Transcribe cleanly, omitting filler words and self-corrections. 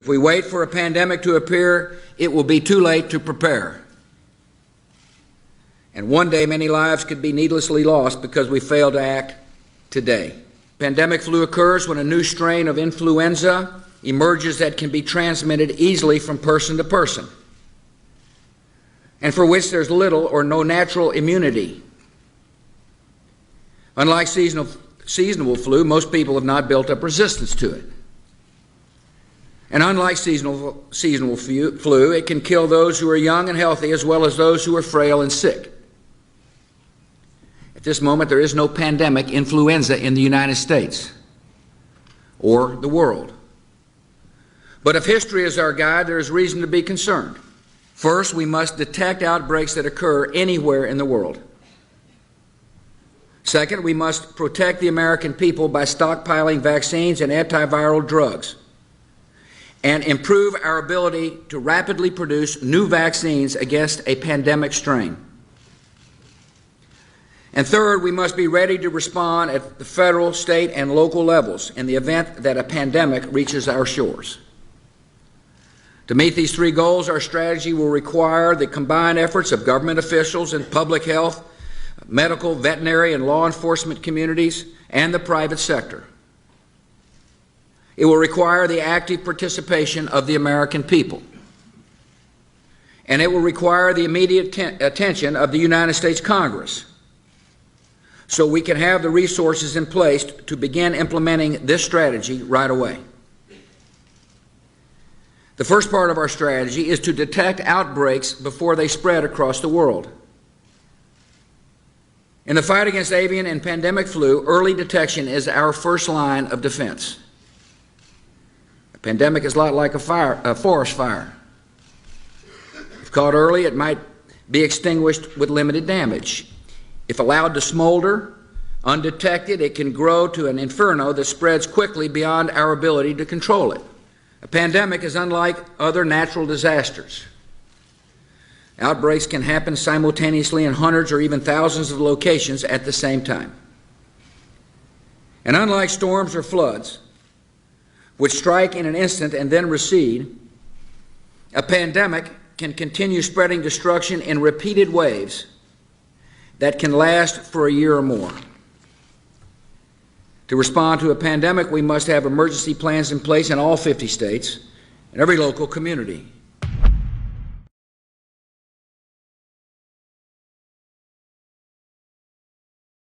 If we wait for a pandemic to appear, it will be too late to prepare. And one day, many lives could be needlessly lost because we fail to act today. Pandemic flu occurs when a new strain of influenza emerges that can be transmitted easily from person to person, and for which there's little or no natural immunity. Unlike seasonal flu, most people have not built up resistance to it. And unlike seasonal flu, it can kill those who are young and healthy as well as those who are frail and sick. At this moment, there is no pandemic influenza in the United States or the world. But if history is our guide, there is reason to be concerned. First, we must detect outbreaks that occur anywhere in the world. Second, we must protect the American people by stockpiling vaccines and antiviral drugs, and improve our ability to rapidly produce new vaccines against a pandemic strain. And third, we must be ready to respond at the federal, state, and local levels in the event that a pandemic reaches our shores. To meet these three goals, our strategy will require the combined efforts of government officials and public health, medical, veterinary, and law enforcement communities, and the private sector. It will require the active participation of the American people. And it will require the immediate attention of the United States Congress, so we can have the resources in place to begin implementing this strategy right away. The first part of our strategy is to detect outbreaks before they spread across the world. In the fight against avian and pandemic flu, early detection is our first line of defense. A pandemic is a lot like a forest fire. If caught early, it might be extinguished with limited damage. If allowed to smolder, undetected, it can grow to an inferno that spreads quickly beyond our ability to control it. A pandemic is unlike other natural disasters. Outbreaks can happen simultaneously in hundreds or even thousands of locations at the same time. And unlike storms or floods, which strike in an instant and then recede, a pandemic can continue spreading destruction in repeated waves that can last for a year or more. To respond to a pandemic, we must have emergency plans in place in all 50 states and every local community.